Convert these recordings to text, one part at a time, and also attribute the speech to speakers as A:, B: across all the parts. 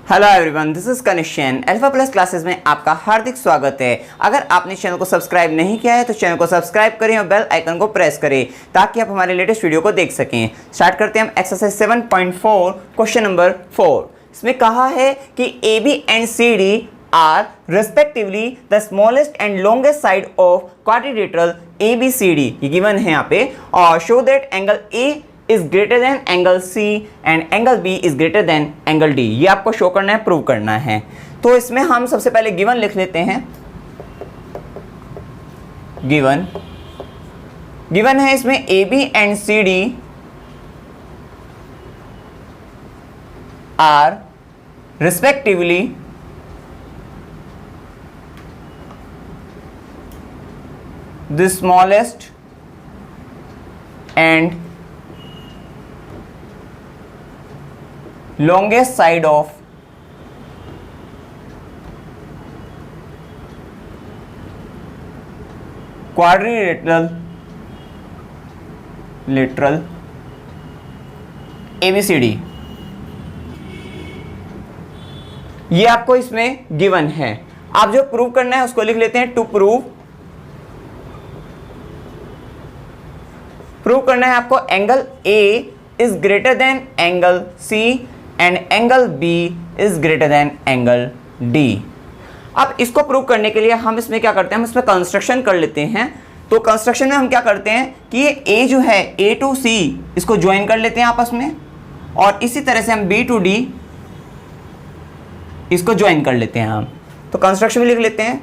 A: Hello everyone, this is Kanishyan. Alpha plus classes में आपका हार्दिक स्वागत है। अगर आपने चैनल को सब्सक्राइब नहीं किया है तो चैनल को सब्सक्राइब करें और बेल आइकन को प्रेस करें ताकि आप हमारे लेटेस्ट वीडियो को देख सकें। स्टार्ट करते हैं हम एक्सरसाइज 7.4 क्वेश्चन नंबर 4। इसमें कहा है कि A B and C D are respectively the smallest and longest side of quadrilateral A B C D, ये गिवन है यहाँ पे, और show that angle A is greater than angle C and angle B is greater than angle D। ये आपको show करना है, prove करना है। तो इसमें हम सबसे पहले गिवन लिख लेते हैं। गिवन है इसमें AB and CD are respectively the smallest and longest side of quadrilateral ABCD। ये आपको इसमें गिवन है। आप जो प्रूव करना है उसको लिख लेते हैं। टू प्रूव करना है आपको angle A is greater than angle C and angle B is greater than angle D। अब इसको प्रूव करने के लिए हम इसमें क्या करते हैं, हम इसमें कंस्ट्रक्शन कर लेते हैं। तो कंस्ट्रक्शन में हम क्या करते हैं कि ये A जो है A टू C इसको ज्वाइन कर लेते हैं आपस में, और इसी तरह से हम B टू D इसको ज्वाइन कर लेते हैं हम। तो कंस्ट्रक्शन में लिख लेते हैं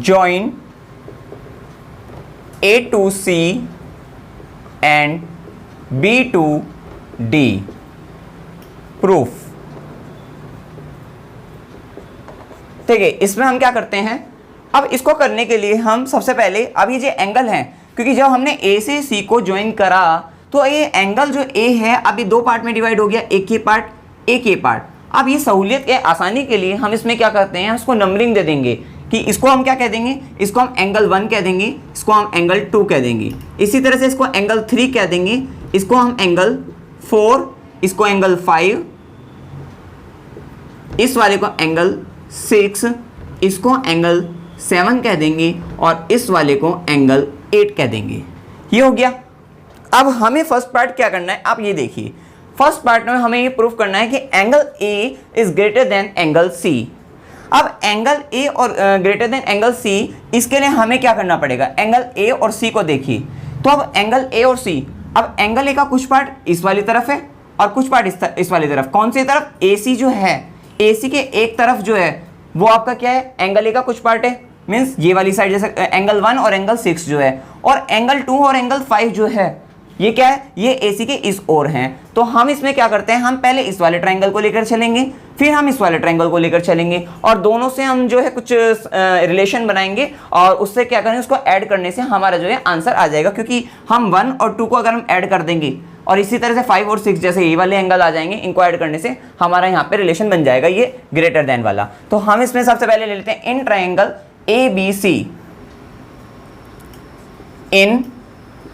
A: join A to C and B to D। Proof. ठीक है, इसमें हम क्या करते हैं, अब इसको करने के लिए हम सबसे पहले, अब ये जो एंगल है, क्योंकि जब हमने A से C को ज्वाइन करा तो ये एंगल जो A है अभी दो पार्ट में डिवाइड हो गया, एक ये पार्ट एक ये पार्ट। अब ये सहूलियत के आसानी के लिए हम इसमें क्या करते हैं, इसको नंबरिंग दे देंगे कि इसको हम क्या कह देंगे, इसको हम एंगल 1 कह देंगे, इसको हम एंगल 2 कह देंगे। इसी तरह से इसको एंगल 3 कह देंगे, इसको हम एंगल 4, इसको एंगल 5, इस वाले को एंगल 6, इसको एंगल 7 कह देंगे और इस वाले को एंगल 8 कह देंगे। ये हो गया। अब हमें फर्स्ट पार्ट क्या करना है, आप ये देखिए। फर्स्ट पार्ट में हमें ये प्रूफ करना है कि angle A is greater than angle C. अब एंगल ए और ग्रेटर देन एंगल सी, इसके लिए हमें क्या करना पड़ेगा, एंगल ए और सी को देखिए। तो अब एंगल ए और सी, अब एंगल ए का कुछ पार्ट इस वाली तरफ है और कुछ पार्ट इस वाली तरफ। कौन सी तरफ, ए सी जो है, ए सी के एक तरफ जो है वो आपका क्या है, एंगल ए का कुछ पार्ट है, मीन्स ये वाली साइड, जैसे एंगल 1 और एंगल 6 जो है, और एंगल 2 और एंगल 5 जो है ये क्या है, ये एसी के इस ओर हैं। तो हम इसमें क्या करते हैं, हम पहले इस वाले ट्रायंगल को लेकर चलेंगे, फिर हम इस वाले ट्रायंगल को लेकर चलेंगे, और दोनों से हम जो है कुछ रिलेशन बनाएंगे, और उससे क्या करेंगे, उसको ऐड करने से हमारा जो है आंसर आ जाएगा। क्योंकि हम 1 और 2 को अगर हम ऐड कर देंगे और इसी तरह से 5 और 6 जैसे ये वाले एंगल आ जाएंगे, इनको ऐड करने से हमारा यहाँ पे रिलेशन बन जाएगा ये ग्रेटर देन वाला। तो हम इसमें सबसे पहले ले लेते हैं in triangle A B C, in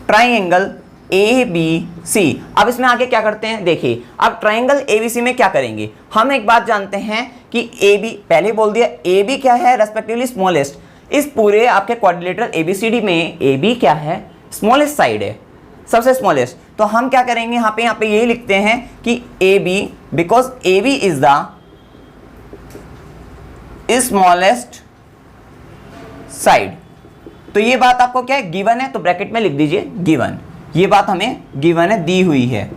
A: triangle A B C. अब इसमें आगे क्या करते हैं, देखिए। अब ट्रायंगल ए बी सी में क्या करेंगे, हम एक बात जानते हैं कि ए बी, पहले बोल दिया, ए बी क्या है, रेस्पेक्टिवली स्मॉलेस्ट। इस पूरे आपके quadrilateral A B C D में ए बी क्या है, स्मॉलेस्ट साइड है, सबसे स्मॉलेस्ट। तो हम क्या करेंगे, यहाँ पे यही लिखते हैं कि A B, because A B is the smallest side. तो ये बात आपको क्या है, गिवन है, तो ब्रैकेट में लिख दीजिए गिवन। ये बात हमें गिवन है, दी हुई है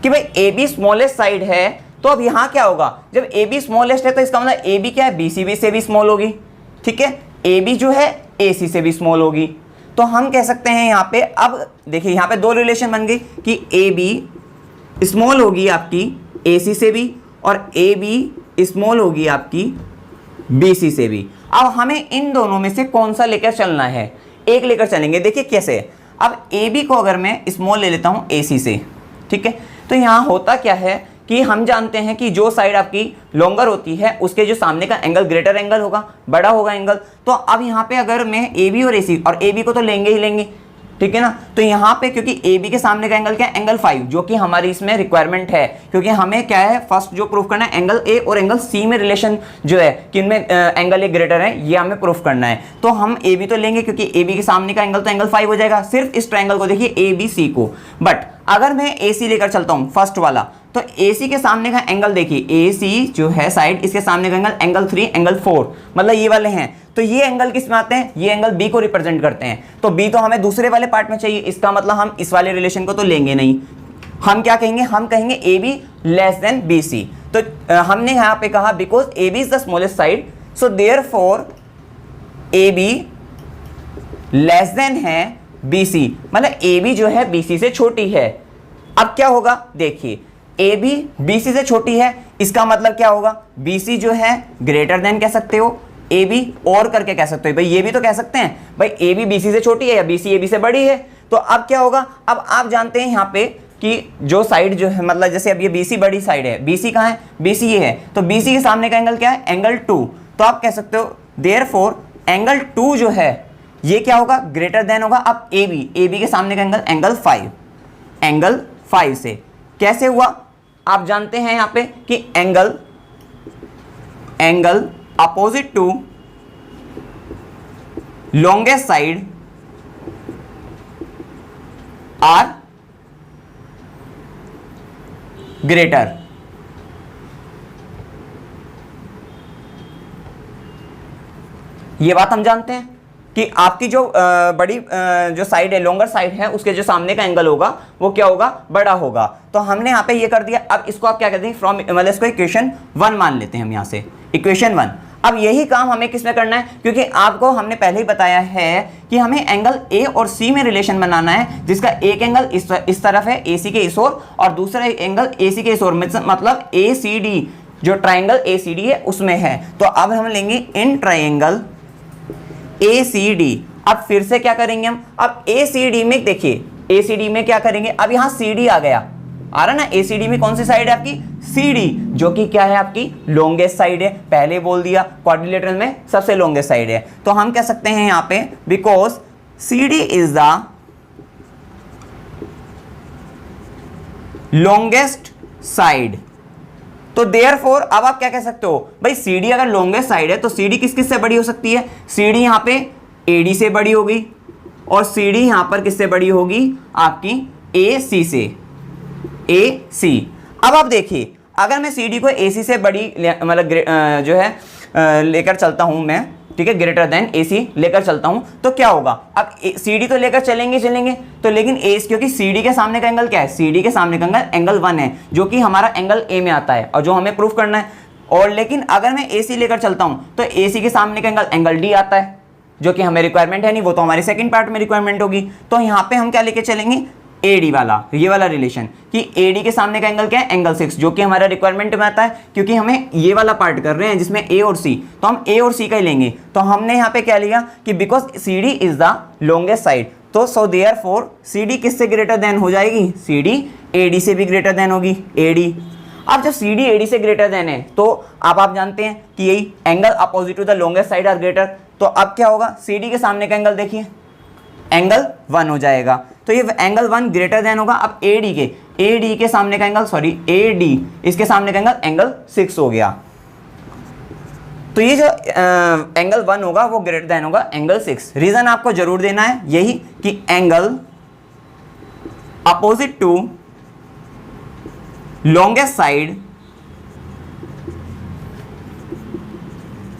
A: कि भाई ए बी स्मॉलेस्ट साइड है। तो अब यहाँ क्या होगा, जब ए बी स्मॉलेस्ट है तो इसका मतलब ए बी क्या है, बी सी बी से भी स्मॉल होगी। ठीक है, ए बी जो है ए सी से भी स्मॉल होगी। तो हम कह सकते हैं यहाँ पे, अब देखिए यहाँ पे दो रिलेशन बन गई कि ए बी स्मॉल होगी आपकी ए सी से भी, और ए बी स्मॉल होगी आपकी बी सी से भी। अब हमें इन दोनों में से कौन सा लेकर चलना है, एक लेकर चलेंगे। देखिए कैसे, अब ए बी को अगर मैं स्मॉल ले लेता हूं ए सी से, ठीक है, तो यहां होता क्या है कि हम जानते हैं कि जो साइड आपकी लॉन्गर होती है उसके जो सामने का एंगल ग्रेटर एंगल होगा, बड़ा होगा एंगल। तो अब यहाँ पे अगर मैं ए बी और ए सी, और ए बी को तो लेंगे ही लेंगे, ठीक है ना। तो यहाँ पे क्योंकि ए बी के सामने का एंगल क्या है, एंगल 5, जो कि हमारी इसमें रिक्वायरमेंट है, क्योंकि हमें क्या है फर्स्ट जो प्रूफ करना है एंगल ए और एंगल सी में रिलेशन जो है कि इनमें एंगल ए ग्रेटर है, ये हमें प्रूफ करना है। तो हम ए बी तो लेंगे क्योंकि ए बी के सामने का एंगल तो एंगल 5 हो जाएगा, सिर्फ इस ट्रायंगल को देखिए ए बी सी को। बट अगर मैं ए सी लेकर चलता हूँ फर्स्ट वाला, तो ए सी के सामने का एंगल देखिए, ए सी जो है साइड, इसके सामने का एंगल एंगल 3 एंगल 4, मतलब ये वाले हैं। तो ये एंगल किस में आते हैं, ये एंगल बी को रिप्रेजेंट करते हैं। तो बी तो हमें दूसरे वाले पार्ट में चाहिए, इसका मतलब हम इस वाले रिलेशन को तो लेंगे नहीं। हम क्या कहेंगे, हम कहेंगे A B less than B C. तो हमने यहाँ पे कहा because A B is the smallest side, so therefore A B less than है बी सी, मतलब ए बी जो है बी सी से छोटी है। अब क्या होगा, देखिए ए बी बी सी से छोटी है, इसका मतलब क्या होगा, बी सी जो है ग्रेटर देन कह सकते हो ए बी, और करके कह सकते हो भाई, ये भी तो कह सकते हैं भाई ए बी बी सी से छोटी है या बी सी ए बी से बड़ी है। तो अब क्या होगा, अब आप जानते हैं यहाँ पे कि जो साइड जो है, मतलब जैसे अब ये बी सी बड़ी साइड है, बी सी कहाँ है, बी सी ये है, तो बी सी के सामने का एंगल क्या है, एंगल 2। तो आप कह सकते हो देयरफॉर एंगल 2 जो है ये क्या होगा, ग्रेटर देन होगा अब ए बी के सामने का एंगल एंगल 5, एंगल 5 से कैसे हुआ, आप जानते हैं यहाँ पे कि angle opposite to longest side are greater. ये बात हम जानते हैं कि आपकी जो बड़ी जो साइड है, लॉन्गर साइड है, उसके जो सामने का एंगल होगा वो क्या होगा, बड़ा होगा। तो हमने यहाँ पे ये कर दिया। अब इसको आप क्या कहते हैं, फ्रॉम मतलब इसको इक्वेशन 1 मान लेते हैं हम यहाँ से, इक्वेशन 1। अब यही काम हमें किस में करना है, क्योंकि आपको हमने पहले ही बताया है कि हमें एंगल ए और सी में रिलेशन बनाना है, जिसका एक एंगल इस तरफ है ए सी के इस ओर, और दूसरा एंगल ए सी के इस ओर, मतलब ए सी डी, जो ट्राइंगल ए सी डी है उसमें है। तो अब हम लेंगे इन ट्राइंगल ए सी डी। अब फिर से क्या करेंगे हम, अब ए सी डी में देखिए, ए सी डी में क्या करेंगे, अब यहाँ सी डी आ गया, आ रहा ना, ए सी डी में कौन सी साइड है आपकी, सी डी, जो कि क्या है आपकी लॉन्गेस्ट साइड है, पहले बोल दिया क्वाड्रिलेटरल में सबसे लॉन्गेस्ट साइड है। तो हम कह सकते हैं यहाँ पे because C D is the longest side. तो देयरफॉर अब आप क्या कह सकते हो भाई, सी डी अगर लॉन्गेस्ट साइड है तो सी डी किस किस से बड़ी हो सकती है, सी डी यहाँ पे ए डी से बड़ी होगी, और सी डी यहाँ पर किससे बड़ी होगी, आपकी ए सी से, ए सी। अब आप देखिए अगर मैं सी डी को ए सी से बड़ी मतलब जो है लेकर चलता हूं मैं, ठीक है, ग्रेटर देन ए सी लेकर चलता हूं, तो क्या होगा, अब सी डी तो लेकर चलेंगे तो, लेकिन ए, क्योंकि सी डी के सामने का एंगल क्या है, सी डी के सामने का एंगल एंगल 1 है, जो कि हमारा एंगल ए में आता है और जो हमें प्रूफ करना है। और लेकिन अगर मैं ए सी लेकर चलता हूं तो ए सी के सामने का एंगल एंगल डी आता है, जो कि हमें रिक्वायरमेंट है नहीं, वो तो हमारे सेकंड पार्ट में रिक्वायरमेंट होगी। तो यहाँ पे हम क्या लेके चलेंगे, एडी वाला, ये वाला रिलेशन कि एडी के सामने का एंगल क्या है, एंगल 6, जो कि हमारा रिक्वायरमेंट में आता है, क्योंकि हमें ये वाला पार्ट कर रहे हैं जिसमें ए और सी, तो हम ए और सी का ही लेंगे। तो हमने यहाँ पे क्या लिया कि because C D is the longest side, तो सो देयरफॉर सी डी किससे ग्रेटर देन हो जाएगी, सी डी ए डी से भी ग्रेटर देन होगी, ए डी। अब जब सी डी ए डी से ग्रेटर देन है तो आप जानते हैं कि यही angle opposite to the longest side are greater. तो अब क्या होगा, सी डी के सामने का एंगल देखिए एंगल 1 हो जाएगा, तो ये एंगल 1 ग्रेटर देन होगा अब ए डी के सामने का एंगल, सॉरी ए डी, इसके सामने का एंगल एंगल 6 हो गया। तो ये जो एंगल 1 होगा वो ग्रेटर देन होगा एंगल 6। रीजन आपको जरूर देना है यही कि angle opposite to longest side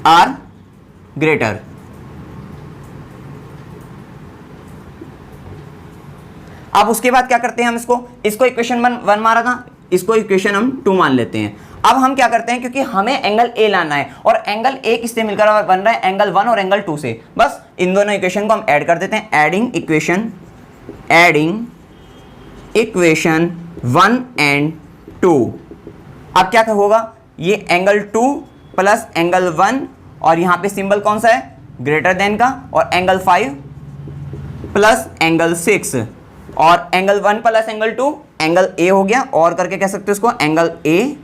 A: are greater. अब उसके बाद क्या करते हैं हम, इसको इक्वेशन 1 मारा था, इसको इक्वेशन हम 2 मान लेते हैं। अब हम क्या करते हैं, क्योंकि हमें एंगल ए लाना है और एंगल ए किससे मिलकर बन रहा है, एंगल 1 और एंगल 2 से, बस इन दोनों इक्वेशन को हम ऐड कर देते हैं। Adding equation 1 and 2। अब क्या होगा, ये एंगल 2 प्लस एंगल 1, और यहां पे सिंबल कौन सा है, ग्रेटर देन का, और एंगल 5 प्लस एंगल 6, और angle 1 plus angle 2 angle A हो गया, और करके कह सकते हो इसको एंगल ए,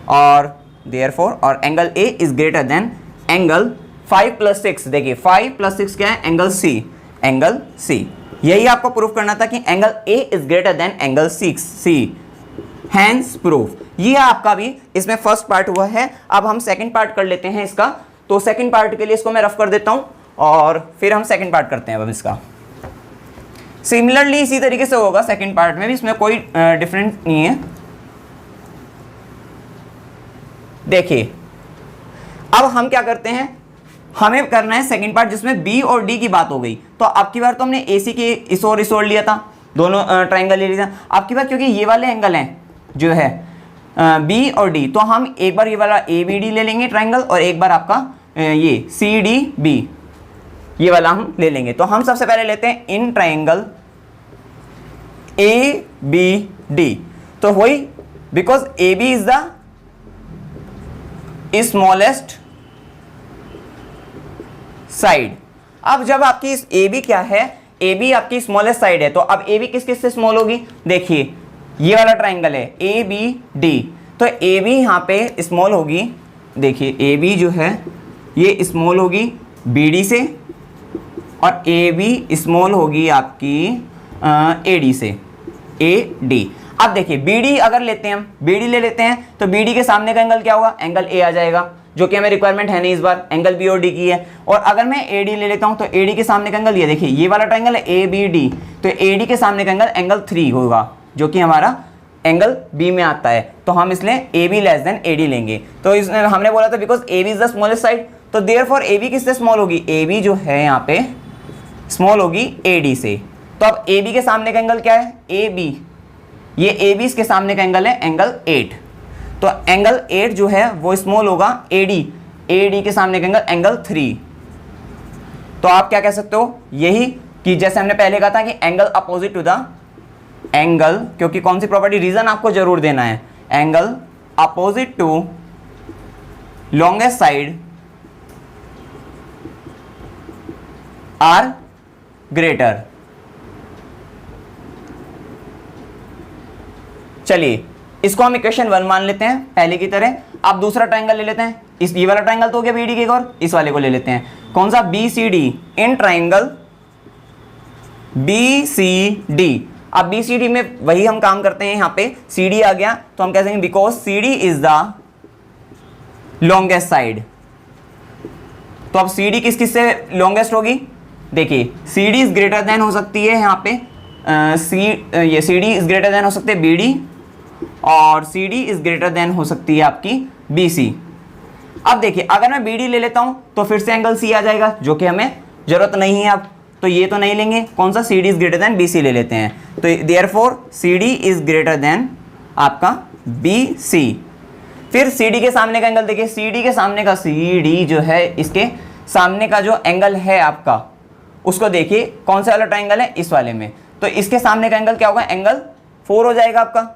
A: और देयरफॉर और angle A is greater than angle 5 plus 6। देखिए 5 प्लस 6 क्या है, एंगल सी, यही आपको प्रूफ करना था कि angle A is greater than angle C. Hence proof. ये आपका भी इसमें फर्स्ट पार्ट हुआ है। अब हम सेकंड पार्ट कर लेते हैं इसका। तो सेकंड पार्ट के लिए इसको मैं रफ कर देता हूं और फिर हम सेकंड पार्ट करते हैं अब इसका। सिमिलरली इसी तरीके से होगा सेकंड पार्ट में भी, इसमें कोई डिफरेंस नहीं है। देखिए अब हम क्या करते हैं, हमें करना है सेकंड पार्ट जिसमें बी और डी की बात हो गई। तो अब की बार तो हमने एसी के इस और लिया था, दोनों ट्राइंगल ले लिया। अब की बार क्योंकि ये वाले एंगल हैं जो है बी और डी, तो हम एक बार ये वाला ए बी डी ले लेंगे ट्राइंगल, और एक बार आपका ये सी डी बी ये वाला हम ले लेंगे। तो हम सबसे पहले लेते हैं in triangle A B D. तो वही because A B is the smallest side. अब जब आपकी इस ए बी क्या है, ए बी आपकी स्मॉलेस्ट साइड है, तो अब ए बी किस किस से स्मॉल होगी। देखिए ये वाला ट्राइंगल है ए बी डी, तो ए बी यहाँ पे स्मॉल होगी। देखिए ए बी जो है ये स्मॉल होगी बी डी से, और ए बी स्मॉल होगी आपकी ए डी से, ए डी। अब देखिए बी डी अगर लेते हैं हम, बी डी ले लेते हैं, तो बी डी के सामने का एंगल क्या होगा, एंगल ए आ जाएगा, जो कि हमें रिक्वायरमेंट है नहीं इस बार, एंगल बी और डी की है। और अगर मैं ए डी ले लेता हूं तो ए डी के सामने का एंगल ये देखिए ये वाला ट्राइंगल है ए बी डी, तो ए डी के सामने का एंगल एंगल 3 होगा, जो कि हमारा एंगल बी में आता है। तो हम इसलिए A B less than A D लेंगे। तो इसमें हमने बोला था because A B is the smallest side, तो देयरफॉर ए बी किससे स्मॉल होगी, ए बी जो है यहाँ पे स्मॉल होगी ए डी से। तो अब ए बी के सामने का एंगल क्या है, ए बी, ये ए बी इसके सामने का एंगल है एंगल 8, तो एंगल 8 जो है वो स्मॉल होगा ए डी के सामने का एंगल एंगल 3। तो आप क्या कह सकते हो, यही कि जैसे हमने पहले कहा था कि angle opposite to the angle, क्योंकि कौन सी प्रॉपर्टी, रीजन आपको जरूर देना है, angle opposite to longest side are greater. चलिए इसको हम इक्वेशन 1 मान लेते हैं पहले की तरह। अब दूसरा ट्राइंगल ले लेते हैं, इस ये वाला ट्राइंगल तो हो गया बी डी के, और इस वाले को ले लेते हैं, कौन सा, B C D. In triangle B C D. अब बी सी डी में वही हम काम करते हैं, यहाँ पे सी डी आ गया, तो हम कह सकेंगे because C D is the longest side. तो अब सी डी किस किस से लॉन्गेस्ट होगी, देखिए C D is greater than हो सकती है यहाँ पे ये C D is greater than हो सकती है बी डी, और C D is greater than हो सकती है आपकी बी सी। अब देखिए अगर मैं बी डी ले लेता हूं तो फिर से एंगल सी आ जाएगा, जो कि हमें जरूरत नहीं है अब, तो ये तो नहीं लेंगे, कौन सा, C D is greater than B C ले लेते हैं। तो therefore C D is greater than आपका बी सी। फिर सी डी के सामने का एंगल देखिए, सी डी के सामने का, सी डी जो है इसके सामने का जो एंगल है आपका, उसको देखिए कौन सा वाला ट्राइंगल है, इस वाले में, तो इसके सामने का एंगल क्या होगा, एंगल 4 हो जाएगा आपका,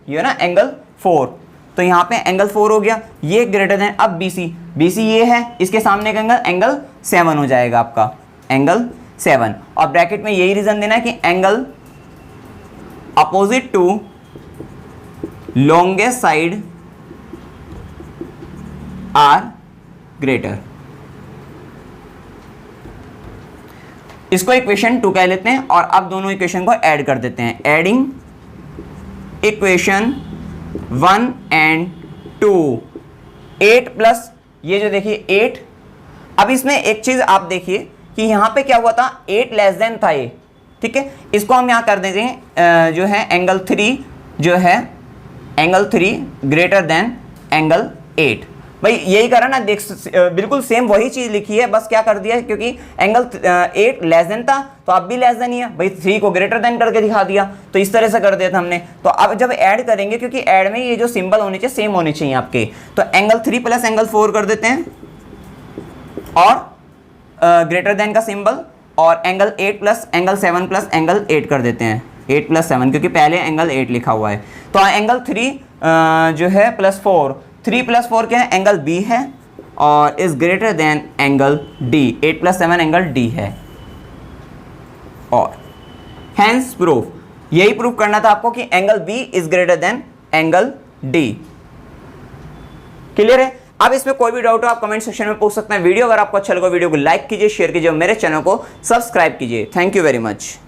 A: ये ना एंगल 4। तो यहाँ पे एंगल 4 हो गया, ये ग्रेटर देन, अब बी सी ये है, इसके सामने का एंगल एंगल 7 हो जाएगा आपका, एंगल 7। और ब्रैकेट में यही रीजन देना है कि angle opposite to longest side are greater. इसको इक्वेशन 2 कह लेते हैं, और अब दोनों इक्वेशन को ऐड कर देते हैं, एडिंग इक्वेशन 1 एंड 2। 8 प्लस ये जो देखिए 8, अब इसमें एक चीज आप देखिए कि यहाँ पे क्या हुआ था, 8 लेस देन था ये, ठीक है, इसको हम यहाँ कर देते हैं जो है एंगल 3 जो है एंगल 3 ग्रेटर देन एंगल 8। भाई यही करा ना, देख बिल्कुल सेम वही चीज लिखी है, बस क्या कर दिया, क्योंकि एंगल 8 लेस देन था तो अब भी लेस देन ही है, भाई 3 को ग्रेटर देन करके दिखा दिया, तो इस तरह से कर दिया था हमने। तो अब जब ऐड करेंगे, क्योंकि ऐड में ये जो सिंबल होने चाहिए सेम होने चाहिए आपके, तो एंगल 3 प्लस एंगल 4 कर देते हैं, और ग्रेटर देन का सिंबल, और angle 8 plus angle 7 plus angle 8 कर देते हैं, 8 प्लस 7, क्योंकि पहले एंगल 8 लिखा हुआ है। तो एंगल 3 जो है प्लस 4, 3 प्लस 4 क्या है, एंगल बी है, और is greater than angle D, 8 plus 7 angle D है। और हैंस प्रूफ, यही प्रूफ करना था आपको कि angle B is greater than angle D. Clear है। अब इसमें कोई भी डाउट हो आप कमेंट सेक्शन में पूछ सकते हैं। वीडियो अगर आपको अच्छा लगा वीडियो को लाइक कीजिए, शेयर कीजिए, मेरे चैनल को सब्सक्राइब कीजिए। Thank you very much.